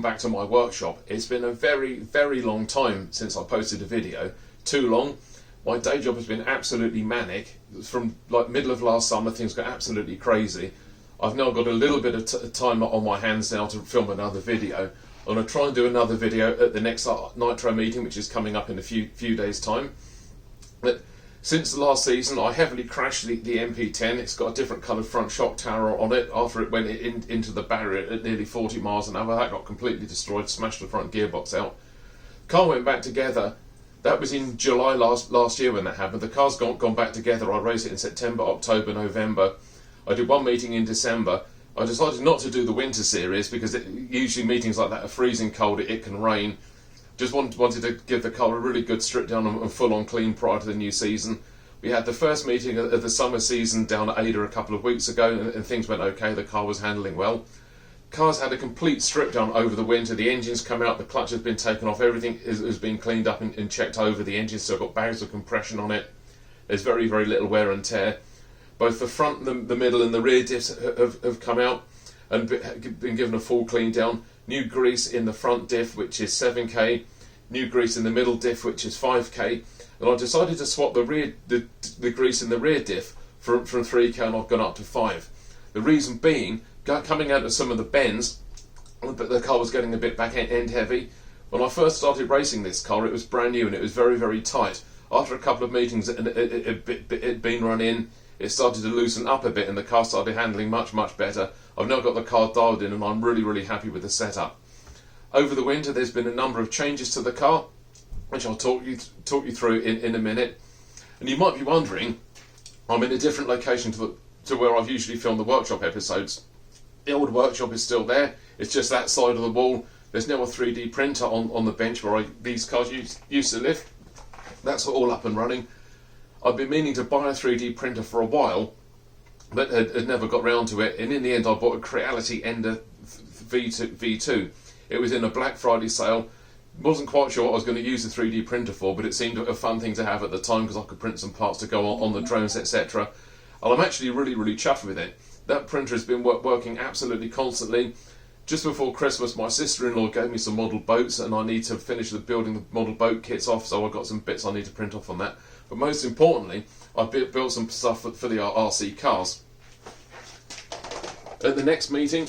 welcome back to my workshop. It's been a very, very long time since I posted a video. Too long. My day job has been absolutely manic. From like middle of last summer, things got absolutely crazy. I've now got a little bit of time on my hands now to film another video. I'm going to try and do another video at the next Nitro meeting, which is coming up in a few days' time. But since the last season, I heavily crashed the MP10. It's got a different coloured front shock tower on it after it went into the barrier at nearly 40 miles an hour. That got completely destroyed, smashed the front gearbox out. Car went back together. That was in July last year when that happened. The car's gone back together. I raced it in September, October, November. I did one meeting in December. I decided not to do the winter series because usually meetings like that are freezing cold, it can rain. Just wanted to give the car a really good strip down and full on clean prior to the new season. We had the first meeting of the summer season down at Ada a couple of weeks ago, and things went okay. The car was handling well. Car's had a complete strip down over the winter. The engine's come out, the clutch has been taken off, everything has been cleaned up and checked over. The engine's still got bags of compression on it. There's very, very little wear and tear. Both the front, the middle and the rear diffs have come out and been given a full clean down. New grease in the front diff, which is 7k. New grease in the middle diff, which is 5k. And I decided to swap the grease in the rear diff from 3k, and I've gone up to 5. The reason being, coming out of some of the bends, the car was getting a bit back end heavy. When I first started racing this car, it was brand new and it was very, very tight. After a couple of meetings it had been run in, it started to loosen up a bit and the car started handling much, much better. I've now got the car dialed in and I'm really, really happy with the setup. Over the winter there's been a number of changes to the car, which I'll talk you through in a minute. And you might be wondering, I'm in a different location to where I've usually filmed the workshop episodes. The old workshop is still there, it's just that side of the wall. There's now a 3D printer on the bench where these cars used to live. That's all up and running. I've been meaning to buy a 3D printer for a while, but had never got round to it, and in the end I bought a Creality Ender V2. It was in a Black Friday sale. Wasn't quite sure what I was going to use the 3D printer for, but it seemed a fun thing to have at the time because I could print some parts to go on the drones, etc. And I'm actually really, really chuffed with it. That printer has been working absolutely constantly. Just before Christmas, my sister-in-law gave me some model boats, and I need to finish building the model boat kits off, so I've got some bits I need to print off on that. But most importantly, I've built some stuff for the RC cars. At the next meeting,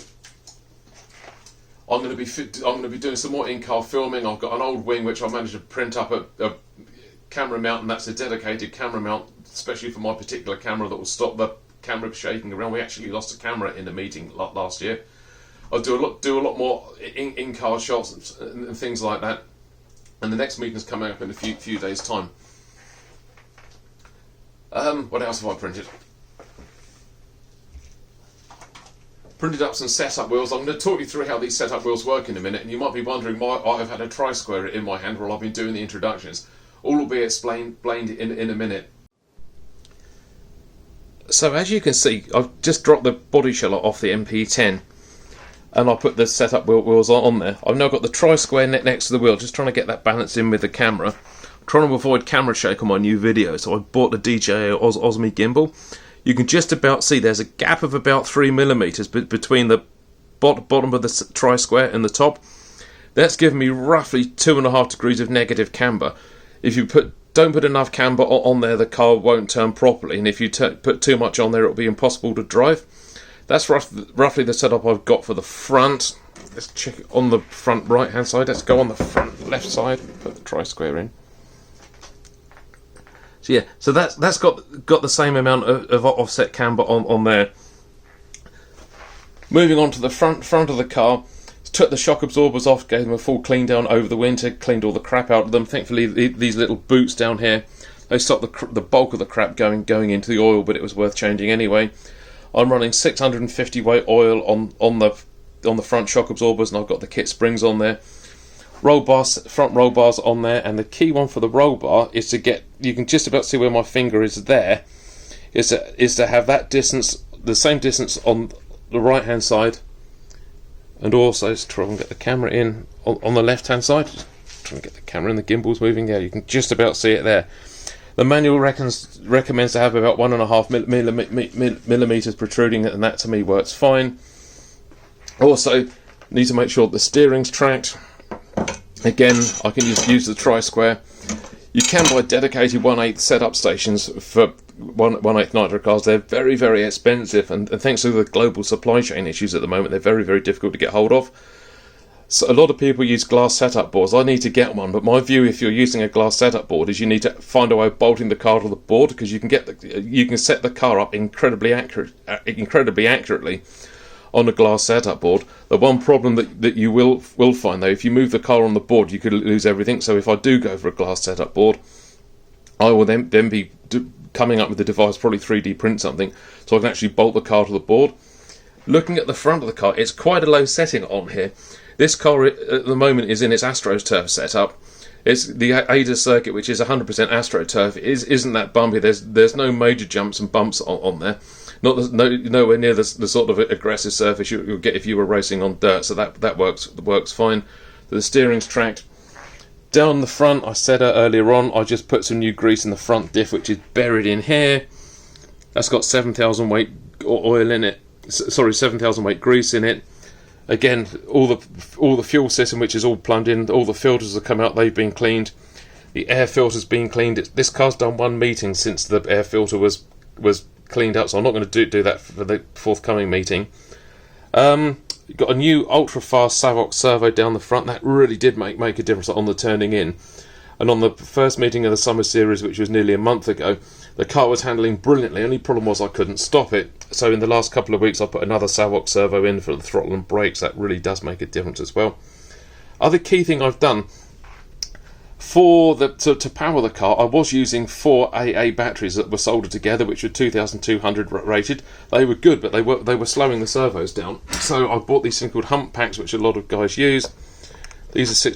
I'm going to be doing some more in-car filming. I've got an old wing which I managed to print up a camera mount, and that's a dedicated camera mount, especially for my particular camera that will stop the camera shaking around. We actually lost a camera in the meeting last year. I'll do a lot more in-car shots and things like that. And the next meeting's coming up in a few days' time. What else have I printed? Printed up some setup wheels. I'm going to talk you through how these setup wheels work in a minute, and you might be wondering why I've had a tri-square in my hand while I've been doing the introductions. All will be explained in a minute. So as you can see, I've just dropped the body shell off the MP10 and I put the setup wheels on there. I've now got the tri-square next to the wheel, just trying to get that balance in with the camera. I'm trying to avoid camera shake on my new video, so I bought the DJI Osmo gimbal. You can just about see there's a gap of about 3mm between the bottom of the tri-square and the top. That's given me roughly 2.5 degrees of negative camber. If you don't put enough camber on there, the car won't turn properly, and if you put too much on there, it'll be impossible to drive. That's roughly the setup I've got for the front. Let's check it on the front right hand side. Let's go on the front left side, put the tri-square in. So yeah, so that's got the same amount of offset camber on there. Moving on to the front of the car, took the shock absorbers off, gave them a full clean down over the winter, cleaned all the crap out of them. Thankfully these little boots down here, they stopped the bulk of the crap going into the oil, but it was worth changing anyway. I'm running 650 weight oil on the front shock absorbers, and I've got the kit springs on there. Roll bars, front roll bars on there, and the key one for the roll bar is to get, you can just about see where my finger is there, is to have that distance, the same distance on the right hand side, and also to try and get the camera in on the left hand side. Just try and get the camera in, the gimbal's moving there, you can just about see it there. The manual recommends to have about 1.5 millimeters protruding, and that to me works fine. Also, Need to make sure the steering's tracked. Again, I can use the Tri-Square. You can buy dedicated 1/8 setup stations for 1/8 nitro cars. They're very, very expensive, and thanks to the global supply chain issues at the moment, they're very, very difficult to get hold of. So a lot of people use glass setup boards. I need to get one, but my view, if you're using a glass setup board, is you need to find a way of bolting the car to the board, because you can set the car up incredibly accurately on a glass setup board. The one problem that you will find, though, if you move the car on the board, you could lose everything. So if I do go for a glass setup board, I will then be coming up with the device, probably 3D print something, so I can actually bolt the car to the board. Looking at the front of the car, it's quite a low setting on here. This car at the moment is in its AstroTurf setup. It's the ADA circuit, which is 100% AstroTurf. Isn't that bumpy? There's no major jumps and bumps on there. Nowhere near the sort of aggressive surface you'll get if you were racing on dirt. So that works fine. The steering's tracked. Down the front, I said earlier on, I just put some new grease in the front diff, which is buried in here. That's got 7,000 weight oil in it. 7,000 weight grease in it. Again, all the fuel system, which is all plumbed in, all the filters have come out, they've been cleaned. The air filter's been cleaned. This car's done one meeting since the air filter was cleaned up, so I'm not going to do that for the forthcoming meeting. You've got a new ultra-fast Savox servo down the front. That really did make a difference on the turning in. And on the first meeting of the summer series, which was nearly a month ago, the car was handling brilliantly. Only problem was I couldn't stop it. So in the last couple of weeks, I put another Savox servo in for the throttle and brakes. That really does make a difference as well. Other key thing I've done to power the car, I was using 4 AA batteries that were soldered together, which were 2,200 rated. They were good, but they were slowing the servos down. So I bought these things called hump packs, which a lot of guys use. These are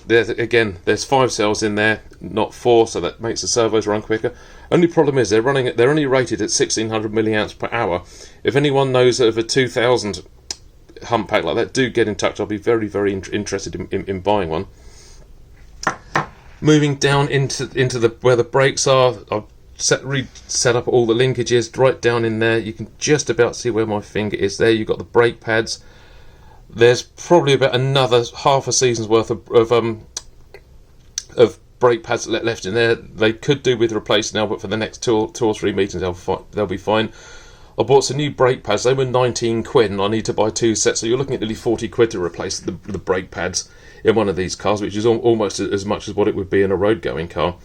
there's 5 cells in there, not 4, so that makes the servos run quicker. Only problem is they're only rated at 1,600 milliamps per hour. If anyone knows of a 2,000 hump pack like that, do get in touch. I'll be very, very interested in buying one. Moving down into where the brakes are, I've reset up all the linkages right down in there. You can just about see where my finger is there. You've got the brake pads. There's probably about another half a season's worth of brake pads left in there. They could do with replacing now, but for the next two or three meetings they'll be fine. I bought some new brake pads. They were 19 quid, and I need to buy 2 sets. So you're looking at nearly 40 quid to replace the brake pads in one of these cars, which is almost as much as what it would be in a road-going car.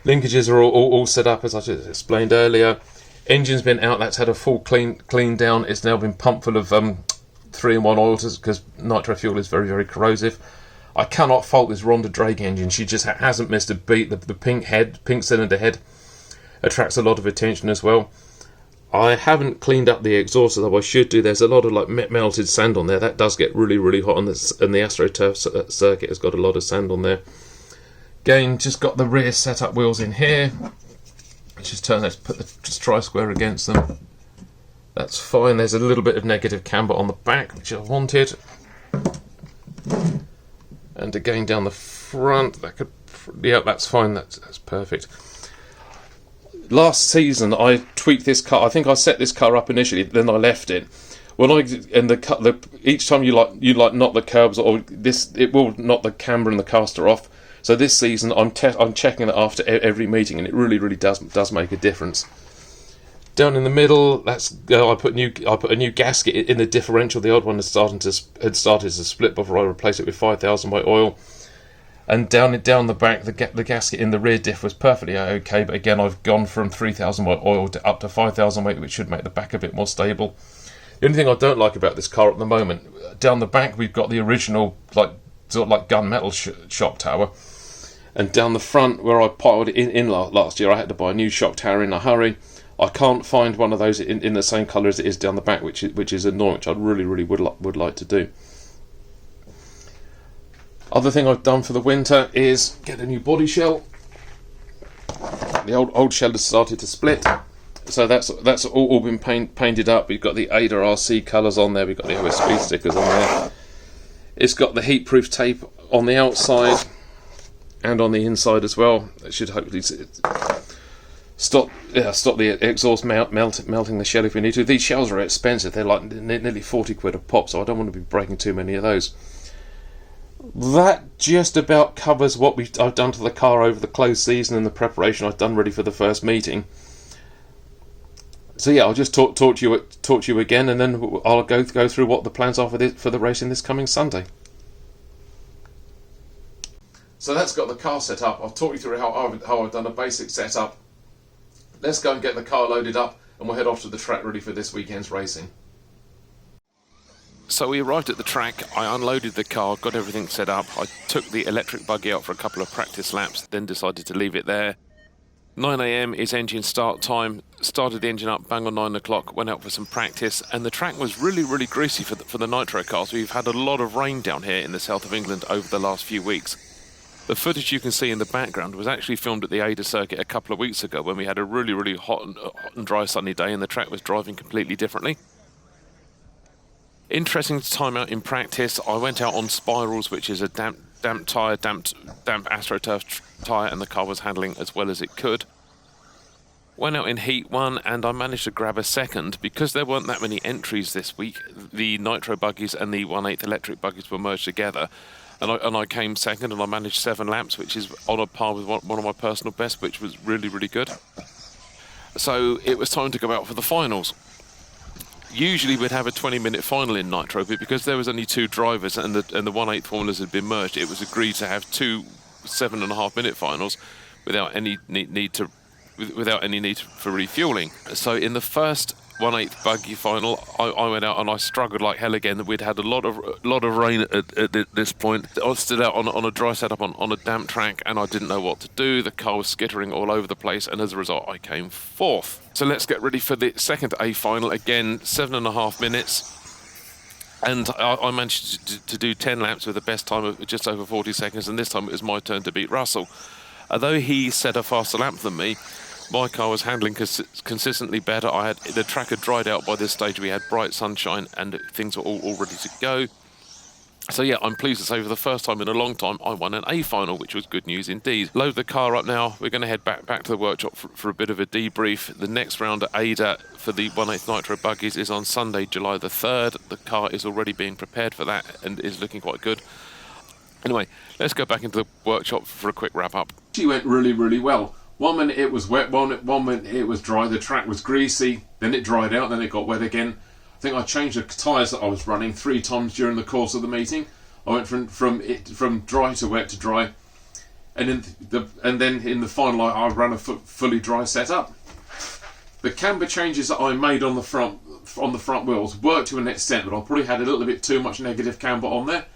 Linkages are all set up, as I just explained earlier. Engine's been out. That's had a full clean down. It's now been pumped full of 3-in-1 oil, because nitro fuel is very, very corrosive. I cannot fault this Ronda Drake engine. She just hasn't missed a beat. The pink cylinder head attracts a lot of attention as well. I haven't cleaned up the exhaust, although I should do. There's a lot of melted sand on there. That does get really, really hot, and the AstroTurf circuit has got a lot of sand on there. Again, just got the rear setup wheels in here. Let's put the Tri-Square against them. That's fine. There's a little bit of negative camber on the back, which I wanted. And again down the front, that's fine. That's perfect. Last season, I tweaked this car. I think I set this car up initially, then I left it. Each time you knock the curbs, or it will knock the camber and the caster off. So this season, I'm checking it after every meeting, and it really, really does make a difference. Down in the middle, I put a new gasket in the differential. The old one had started to split before I replaced it with 5,000 weight oil. And down the back, the gasket in the rear diff was perfectly okay. But again, I've gone from 3,000 weight oil up to 5,000 weight, which should make the back a bit more stable. The only thing I don't like about this car at the moment, down the back we've got the original sort of like gunmetal shock tower. And down the front, where I piled it in last year, I had to buy a new shock tower in a hurry. I can't find one of those in the same colour as it is down the back, which is annoying, which I really, really would like to do. Other thing I've done for the winter is get a new body shell. The old shell has started to split, so that's all been painted up. We've got the ADA RC colours on there. We've got the OSB stickers on there. It's got the heatproof tape on the outside and on the inside as well. It should hopefully stop the exhaust melting the shell if we need to. These shells are expensive. They're like nearly 40 quid a pop, so I don't want to be breaking too many of those. that just about covers what I've done to the car over the closed season and the preparation I've done ready for the first meeting. So yeah, I'll just talk to you again, and then I'll go through what the plans are for the racing this coming Sunday. So that's got the car set up. I've talked you through how I've done a basic setup. Let's go and get the car loaded up, and we'll head off to the track ready for this weekend's racing. So we arrived at the track, I unloaded the car, got everything set up, I took the electric buggy out for a couple of practice laps, then decided to leave it there. 9 AM is engine start time, started the engine up bang on 9 o'clock, went out for some practice, and the track was really greasy for the nitro cars. We've had a lot of rain down here in the south of England over the last few weeks. The footage you can see in the background was actually filmed at the Ada circuit a couple of weeks ago when we had a really hot and dry sunny day and the track was driving completely differently. Interesting time out in practice. I went out on Spirals, which is a damp tyre, damp AstroTurf tyre, and the car was handling as well as it could. Went out in Heat 1 and I managed to grab a second. Because there weren't that many entries this week, the nitro buggies and the 1/8 electric buggies were merged together. And I came second and I managed 7 laps, which is on a par with one of my personal bests, which was really good. So it was time to go out for the finals. Usually we'd have a 20-minute final in Nitro, but because there was only 2 drivers and the 1/8 formulas had been merged, it was agreed to have 2 7.5-minute finals without any need for refueling. So in the first 1/8 buggy final, I went out and I struggled like hell again. We'd had a lot of rain at this point. I was stood out on a dry setup on a damp track, and I didn't know what to do. The car was skittering all over the place, and as a result, I came 4th. So let's get ready for the second A final. Again, 7.5 minutes. And I managed to do 10 laps with a best time of just over 40 seconds, and this time it was my turn to beat Russell. Although he set a faster lap than me, my car was handling consistently better. The track had dried out by this stage. We had bright sunshine and things were all ready to go. So yeah, I'm pleased to say for the first time in a long time, I won an A final, which was good news indeed. Load the car up now. We're going to head back to the workshop for a bit of a debrief. The next round at Ada for the 1/8 Nitro buggies is on Sunday, July the 3rd. The car is already being prepared for that and is looking quite good. Anyway, let's go back into the workshop for a quick wrap up. She went really well. 1 minute it was wet, 1 minute it was dry, the track was greasy, then it dried out, then it got wet again. I think I changed the tyres that I was running 3 times during the course of the meeting. I went from dry to wet to dry, and then in the final I ran a fully dry setup. The camber changes that I made on the front wheels worked to an extent, but I probably had a little bit too much negative camber on there.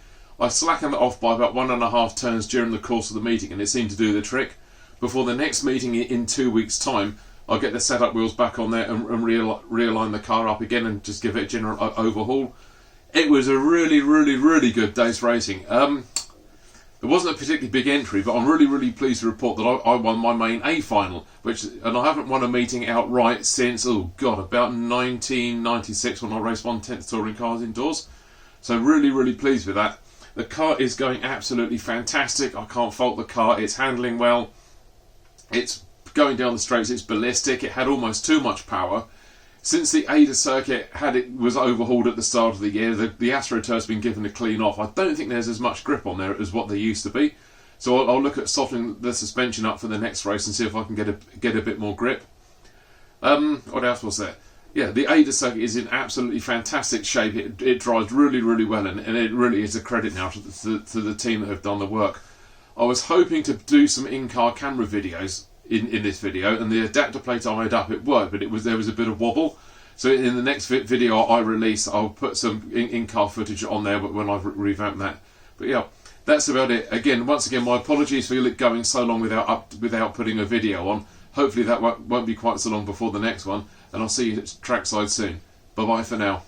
I slackened it off by about 1.5 turns during the course of the meeting, and it seemed to do the trick. Before the next meeting in 2 weeks' time, I'll get the setup wheels back on there and realign the car up again and just give it a general overhaul. It was a really good day's racing. It wasn't a particularly big entry, but I'm really pleased to report that I won my main A final, and I haven't won a meeting outright since, about 1996 when I raced 1/10 touring cars indoors. So really pleased with that. The car is going absolutely fantastic. I can't fault the car. It's handling well. It's going down the straights, it's ballistic, it had almost too much power. Since the Ada circuit was overhauled at the start of the year, the AstroTurf's been given a clean off. I don't think there's as much grip on there as what there used to be. So I'll look at softening the suspension up for the next race and see if I can get a bit more grip. What else was there? Yeah, the Ada circuit is in absolutely fantastic shape. It drives really well, and it really is a credit now to the team that have done the work. I was hoping to do some in-car camera videos in this video, and the adapter plate I made up, it worked, but there was a bit of wobble. So in the next video I release, I'll put some in-car footage on there when I've revamped that. But yeah, that's about it. Once again, my apologies for it going so long without putting a video on. Hopefully that won't be quite so long before the next one, and I'll see you at trackside soon. Bye bye for now.